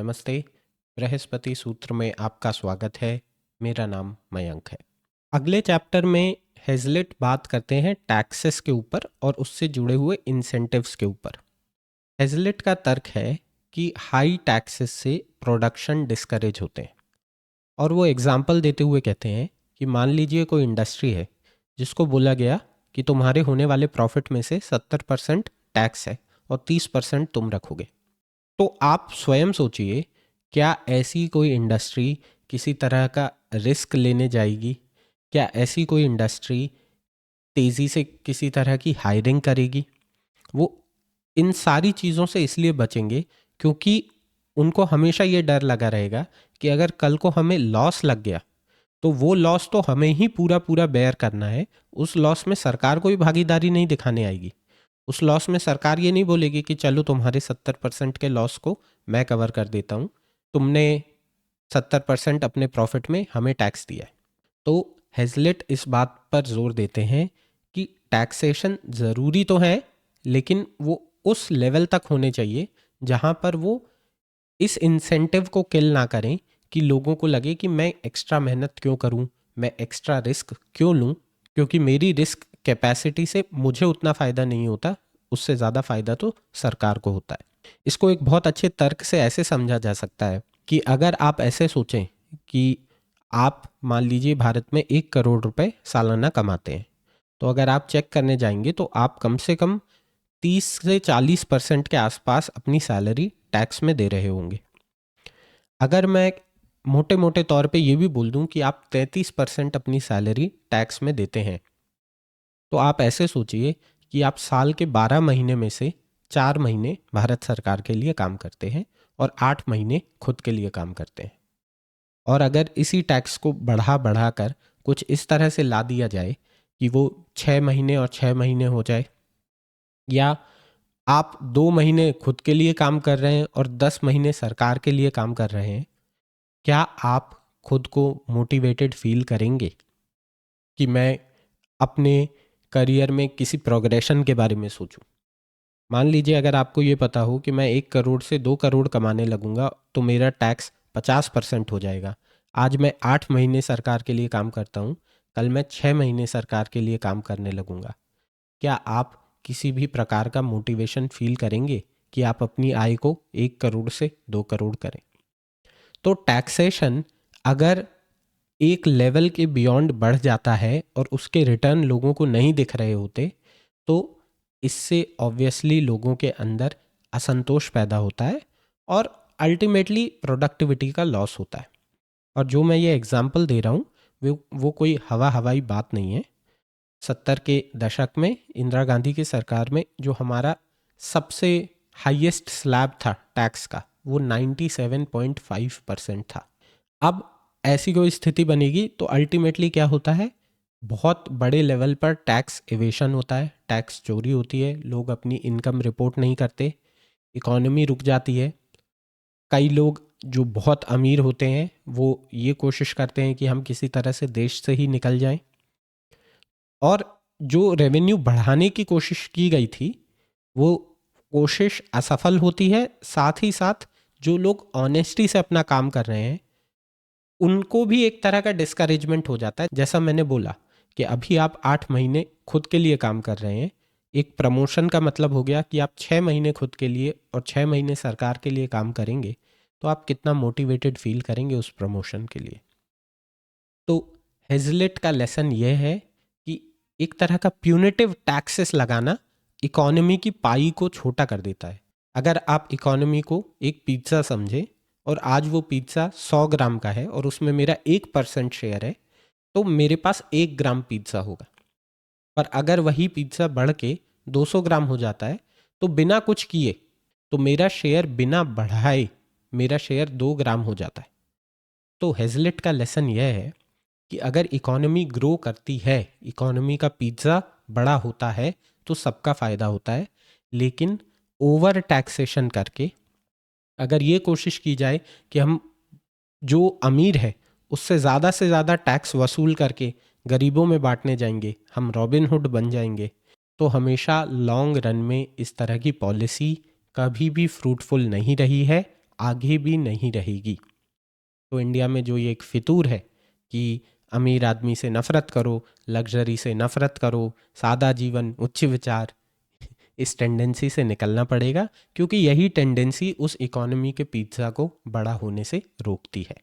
नमस्ते। बृहस्पति सूत्र में आपका स्वागत है। मेरा नाम मयंक है। अगले चैप्टर में हेजलिट बात करते हैं टैक्सेस के ऊपर और उससे जुड़े हुए इंसेंटिव्स के ऊपर। हेजलिट का तर्क है कि हाई टैक्सेस से प्रोडक्शन डिस्करेज होते हैं और वो एग्जाम्पल देते हुए कहते हैं कि मान लीजिए कोई इंडस्ट्री है जिसको बोला गया कि तुम्हारे होने वाले प्रॉफिट में से 70% टैक्स है और 30% तुम रखोगे। तो आप स्वयं सोचिए, क्या ऐसी कोई इंडस्ट्री किसी तरह का रिस्क लेने जाएगी? क्या ऐसी कोई इंडस्ट्री तेज़ी से किसी तरह की हायरिंग करेगी? वो इन सारी चीज़ों से इसलिए बचेंगे क्योंकि उनको हमेशा ये डर लगा रहेगा कि अगर कल को हमें लॉस लग गया तो वो लॉस तो हमें ही पूरा पूरा बेयर करना है। उस लॉस में सरकार कोई भागीदारी नहीं दिखाने आएगी। उस लॉस में सरकार ये नहीं बोलेगी कि चलो तुम्हारे 70% के लॉस को मैं कवर कर देता हूँ, तुमने 70% अपने प्रॉफिट में हमें टैक्स दिया है। तो हेजलेट इस बात पर जोर देते हैं कि टैक्सेशन ज़रूरी तो है, लेकिन वो उस लेवल तक होने चाहिए जहाँ पर वो इस इंसेंटिव को किल ना करें कि लोगों को लगे कि मैं एक्स्ट्रा मेहनत क्यों करूं, मैं एक्स्ट्रा रिस्क क्यों लूं, क्योंकि मेरी रिस्क कैपेसिटी से मुझे उतना फ़ायदा नहीं होता, उससे ज़्यादा फ़ायदा तो सरकार को होता है। इसको एक बहुत अच्छे तर्क से ऐसे समझा जा सकता है कि अगर आप ऐसे सोचें कि आप मान लीजिए भारत में 1 करोड़ रुपए सालाना कमाते हैं, तो अगर आप चेक करने जाएंगे तो आप कम से कम 30 से 40% के आसपास अपनी सैलरी टैक्स में दे रहे होंगे। अगर मैं मोटे मोटे तौर पे ये भी बोल दूं कि आप 33% अपनी सैलरी टैक्स में देते हैं, तो आप ऐसे सोचिए कि आप साल के 12 महीने में से 4 महीने भारत सरकार के लिए काम करते हैं और 8 महीने खुद के लिए काम करते हैं। और अगर इसी टैक्स को बढ़ा बढ़ा कर कुछ इस तरह से ला दिया जाए कि वो 6 महीने और 6 महीने हो जाए, या आप 2 महीने खुद के लिए काम कर रहे हैं और 10 महीने सरकार के लिए काम कर रहे हैं, क्या आप खुद को मोटिवेटेड फील करेंगे कि मैं अपने करियर में किसी प्रोग्रेशन के बारे में सोचूं? मान लीजिए अगर आपको ये पता हो कि मैं 1 करोड़ से 2 करोड़ कमाने लगूंगा तो मेरा टैक्स 50% हो जाएगा। आज मैं 8 महीने सरकार के लिए काम करता हूँ, कल मैं 6 महीने सरकार के लिए काम करने लगूंगा। क्या आप किसी भी प्रकार का मोटिवेशन फील करेंगे कि आप अपनी आय को 1 करोड़ से 2 करोड़ करें? तो टैक्सेशन अगर एक लेवल के बियॉन्ड बढ़ जाता है और उसके रिटर्न लोगों को नहीं दिख रहे होते, तो इससे ऑब्वियसली लोगों के अंदर असंतोष पैदा होता है और अल्टीमेटली प्रोडक्टिविटी का लॉस होता है। और जो मैं ये एग्जांपल दे रहा हूँ वो कोई हवाई बात नहीं है। 70 के दशक में इंदिरा गांधी की सरकार में जो हमारा सबसे हाईएस्ट स्लैब था टैक्स का, वो 97.5% था। अब ऐसी कोई स्थिति बनेगी तो अल्टीमेटली क्या होता है, बहुत बड़े लेवल पर टैक्स एवेशन होता है, टैक्स चोरी होती है, लोग अपनी इनकम रिपोर्ट नहीं करते, इकोनॉमी रुक जाती है। कई लोग जो बहुत अमीर होते हैं वो ये कोशिश करते हैं कि हम किसी तरह से देश से ही निकल जाएं, और जो रेवेन्यू बढ़ाने की कोशिश की गई थी वो कोशिश असफल होती है। साथ ही साथ जो लोग ऑनेस्टी से अपना काम कर रहे हैं उनको भी एक तरह का डिस्करेजमेंट हो जाता है। जैसा मैंने बोला कि अभी आप 8 महीने खुद के लिए काम कर रहे हैं, एक प्रमोशन का मतलब हो गया कि आप 6 महीने खुद के लिए और 6 महीने सरकार के लिए काम करेंगे, तो आप कितना मोटिवेटेड फील करेंगे उस प्रमोशन के लिए। तो हेजलेट का लेसन यह है कि एक तरह का प्यूनिटिव टैक्सेस लगाना इकोनॉमी की पाई को छोटा कर देता है। अगर आप इकोनॉमी को एक पिज्ज़ा समझे और आज वो पिज्ज़ा 100 ग्राम का है और उसमें मेरा 1% शेयर है, तो मेरे पास 1 ग्राम पिज्ज़ा होगा। पर अगर वही पिज्ज़ा बढ़ के 200 ग्राम हो जाता है तो बिना कुछ किए तो मेरा शेयर बिना बढ़ाए मेरा शेयर 2 ग्राम हो जाता है। तो हेजलेट का लेसन यह है कि अगर इकोनॉमी ग्रो करती है, इकोनॉमी का पिज्ज़ा बड़ा होता है तो सबका फ़ायदा होता है। लेकिन ओवर टैक्सेशन करके अगर ये कोशिश की जाए कि हम जो अमीर है उससे ज़्यादा से ज़्यादा टैक्स वसूल करके गरीबों में बांटने जाएंगे, हम रॉबिन हुड बन जाएंगे, तो हमेशा लॉन्ग रन में इस तरह की पॉलिसी कभी भी फ्रूटफुल नहीं रही है आगे भी नहीं रहेगी। तो इंडिया में जो ये एक फितूर है कि अमीर आदमी से नफ़रत करो, लग्जरी से नफ़रत करो, सादा जीवन उच्च विचार, इस टेंडेंसी से निकलना पड़ेगा, क्योंकि यही टेंडेंसी उस इकोनॉमी के पिज्ज़ा को बड़ा होने से रोकती है।